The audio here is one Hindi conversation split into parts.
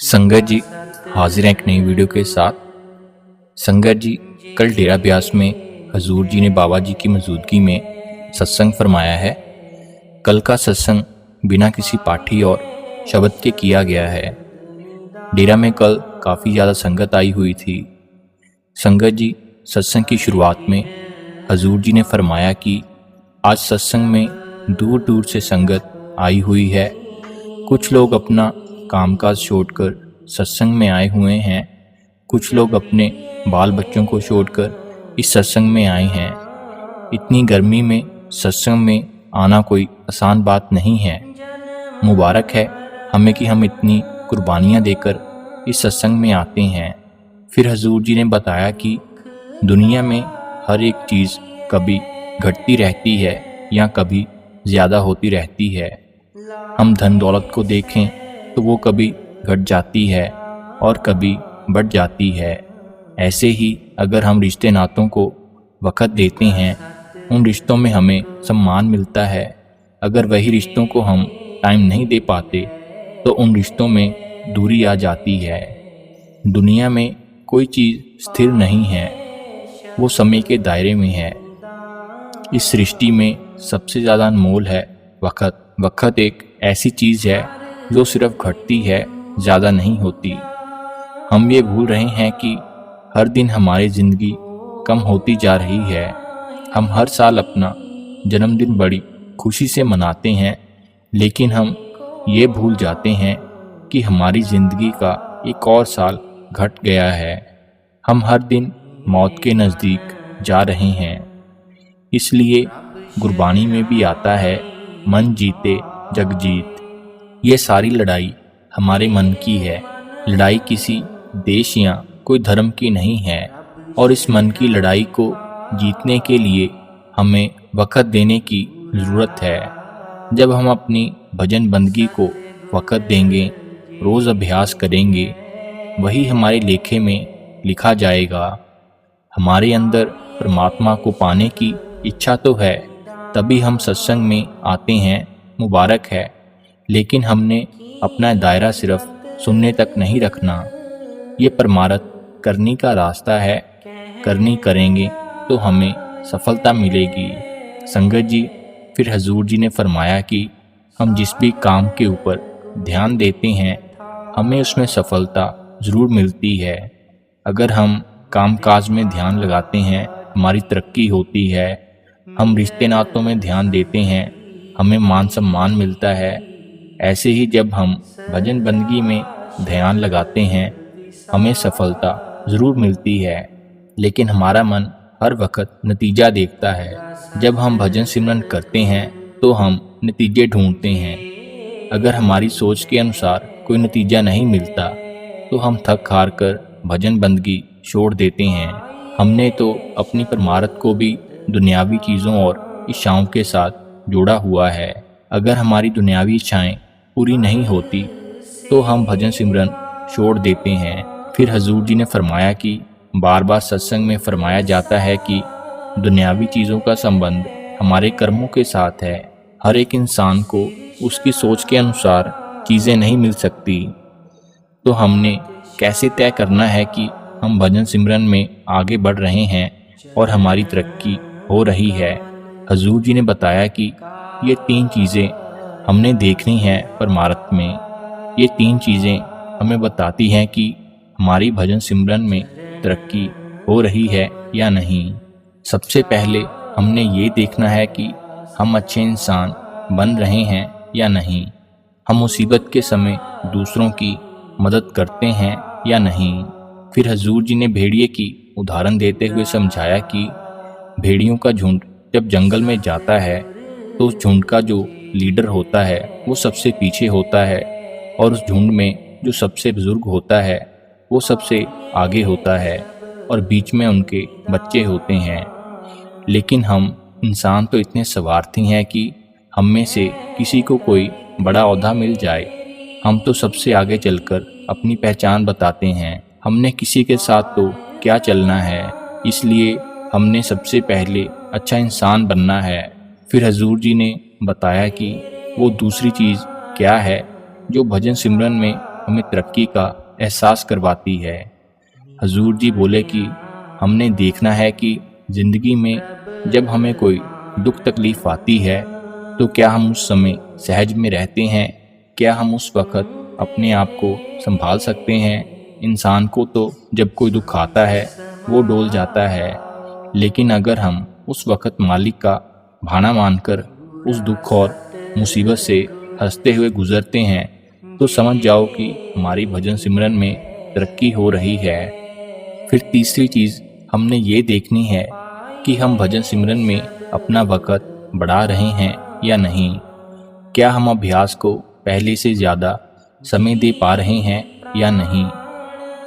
संगत जी हाजिर हैं एक नई वीडियो के साथ। संगत जी, कल डेरा ब्यास में हजूर जी ने बाबा जी की मौजूदगी में सत्संग फरमाया है। कल का सत्संग बिना किसी पाठी और शब्द के किया गया है। डेरा में कल काफ़ी ज़्यादा संगत आई हुई थी। संगत जी, सत्संग की शुरुआत में हजूर जी ने फरमाया कि आज सत्संग में दूर दूर से संगत आई हुई है। कुछ लोग अपना कामकाज छोड़कर सत्संग में आए हुए हैं, कुछ लोग अपने बाल बच्चों को छोड़कर इस सत्संग में आए हैं। इतनी गर्मी में सत्संग में आना कोई आसान बात नहीं है। मुबारक है हमें कि हम इतनी कुर्बानियाँ देकर इस सत्संग में आते हैं। फिर हजूर जी ने बताया कि दुनिया में हर एक चीज़ कभी घटती रहती है या कभी ज़्यादा होती रहती है। हम धन दौलत को देखें तो वो कभी घट जाती है और कभी बढ़ जाती है। ऐसे ही अगर हम रिश्ते नातों को वक़्त देते हैं, उन रिश्तों में हमें सम्मान मिलता है। अगर वही रिश्तों को हम टाइम नहीं दे पाते तो उन रिश्तों में दूरी आ जाती है। दुनिया में कोई चीज़ स्थिर नहीं है, वो समय के दायरे में है। इस सृष्टि में सबसे ज़्यादा अनमोल है वक़्त। वक़्त एक ऐसी चीज़ है जो सिर्फ घटती है, ज़्यादा नहीं होती। हम ये भूल रहे हैं कि हर दिन हमारी ज़िंदगी कम होती जा रही है। हम हर साल अपना जन्मदिन बड़ी खुशी से मनाते हैं, लेकिन हम ये भूल जाते हैं कि हमारी ज़िंदगी का एक और साल घट गया है। हम हर दिन मौत के नज़दीक जा रहे हैं। इसलिए गुरबानी में भी आता है, मन जीते जग जीत। ये सारी लड़ाई हमारे मन की है। लड़ाई किसी देश या कोई धर्म की नहीं है, और इस मन की लड़ाई को जीतने के लिए हमें वक़्त देने की ज़रूरत है। जब हम अपनी भजन बंदगी को वक़्त देंगे, रोज़ अभ्यास करेंगे, वही हमारे लेखे में लिखा जाएगा। हमारे अंदर परमात्मा को पाने की इच्छा तो है, तभी हम सत्संग में आते हैं, मुबारक है। लेकिन हमने अपना दायरा सिर्फ सुनने तक नहीं रखना। ये परमार्थ करने का रास्ता है। करनी करेंगे तो हमें सफलता मिलेगी। संगत जी, फिर हजूर जी ने फरमाया कि हम जिस भी काम के ऊपर ध्यान देते हैं, हमें उसमें सफलता ज़रूर मिलती है। अगर हम कामकाज में ध्यान लगाते हैं, हमारी तरक्की होती है। हम रिश्ते नातों में ध्यान देते हैं, हमें मान सम्मान मिलता है। ऐसे ही जब हम भजन बंदगी में ध्यान लगाते हैं, हमें सफलता ज़रूर मिलती है। लेकिन हमारा मन हर वक्त नतीजा देखता है। जब हम भजन सिमरन करते हैं तो हम नतीजे ढूंढते हैं। अगर हमारी सोच के अनुसार कोई नतीजा नहीं मिलता तो हम थक हार कर भजन बंदगी छोड़ देते हैं। हमने तो अपनी परमार्थ को भी दुनियावी चीज़ों और इच्छाओं के साथ जोड़ा हुआ है। अगर हमारी दुनियावी इच्छाएं पूरी नहीं होती तो हम भजन सिमरन छोड़ देते हैं। फिर हजूर जी ने फरमाया कि बार बार सत्संग में फरमाया जाता है कि दुनियावी चीज़ों का संबंध हमारे कर्मों के साथ है। हर एक इंसान को उसकी सोच के अनुसार चीज़ें नहीं मिल सकती। तो हमने कैसे तय करना है कि हम भजन सिमरन में आगे बढ़ रहे हैं और हमारी तरक्की हो रही है। हजूर जी ने बताया कि ये 3 चीज़ें हमने देखनी हैं परमार्थ में। ये 3 चीज़ें हमें बताती हैं कि हमारी भजन सिमरन में तरक्की हो रही है या नहीं। सबसे पहले हमने ये देखना है कि हम अच्छे इंसान बन रहे हैं या नहीं। हम मुसीबत के समय दूसरों की मदद करते हैं या नहीं। फिर हजूर जी ने भेड़िए की उदाहरण देते हुए समझाया कि भेड़ियों का झुंड जब जंगल में जाता है तो उस झुंड का जो लीडर होता है वो सबसे पीछे होता है, और उस झुंड में जो सबसे बुजुर्ग होता है वो सबसे आगे होता है, और बीच में उनके बच्चे होते हैं। लेकिन हम इंसान तो इतने स्वार्थी हैं कि हम में से किसी को कोई बड़ा ओहदा मिल जाए, हम तो सबसे आगे चलकर अपनी पहचान बताते हैं। हमने किसी के साथ तो क्या चलना है, इसलिए हमने सबसे पहले अच्छा इंसान बनना है। फिर हजूर जी ने बताया कि वो दूसरी चीज़ क्या है जो भजन सिमरन में हमें तरक्की का एहसास करवाती है। हजूर जी बोले कि हमने देखना है कि ज़िंदगी में जब हमें कोई दुख तकलीफ़ आती है तो क्या हम उस समय सहज में रहते हैं, क्या हम उस वक़्त अपने आप को संभाल सकते हैं। इंसान को तो जब कोई दुख आता है वो डोल जाता है, लेकिन अगर हम उस वक़्त मालिक का भाना मानकर उस दुख और मुसीबत से हंसते हुए गुजरते हैं तो समझ जाओ कि हमारी भजन सिमरन में तरक्की हो रही है। फिर तीसरी चीज़ हमने ये देखनी है कि हम भजन सिमरन में अपना वक़्त बढ़ा रहे हैं या नहीं। क्या हम अभ्यास को पहले से ज़्यादा समय दे पा रहे हैं या नहीं।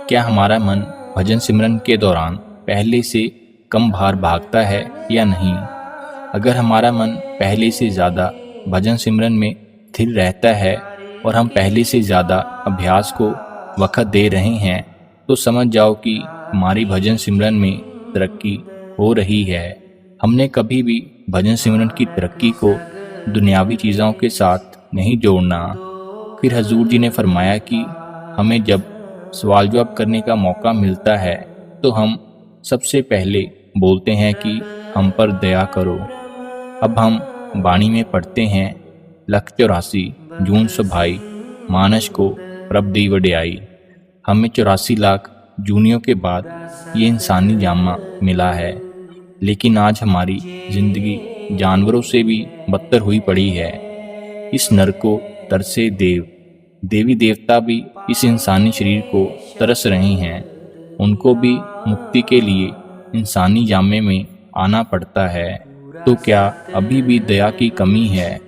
क्या हमारा मन भजन सिमरन के दौरान पहले से कम बार भागता है या नहीं। अगर हमारा मन पहले से ज़्यादा भजन सिमरन में स्थिर रहता है और हम पहले से ज़्यादा अभ्यास को वक़्त दे रहे हैं तो समझ जाओ कि हमारी भजन सिमरन में तरक्की हो रही है। हमने कभी भी भजन सिमरन की तरक्की को दुनियावी चीज़ों के साथ नहीं जोड़ना। फिर हजूर जी ने फरमाया कि हमें जब सवाल जवाब करने का मौका मिलता है तो हम सबसे पहले बोलते हैं कि हम पर दया करो। अब हम बाणी में पढ़ते हैं, लख 84 जून सभाई मानस को प्रभ दी वड्याई। हमें 84 लाख जूनियों के बाद ये इंसानी जामा मिला है, लेकिन आज हमारी जिंदगी जानवरों से भी बदतर हुई पड़ी है। इस नर को तरसे देवी देवता भी इस इंसानी शरीर को तरस रहे हैं। उनको भी मुक्ति के लिए इंसानी जामे में आना पड़ता है। तो क्या अभी भी दया की कमी है।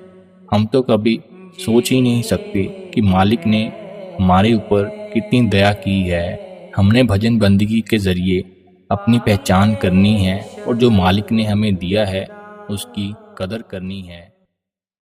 हम तो कभी सोच ही नहीं सकते कि मालिक ने हमारे ऊपर कितनी दया की है। हमने भजन बंदगी के जरिए अपनी पहचान करनी है और जो मालिक ने हमें दिया है उसकी कदर करनी है।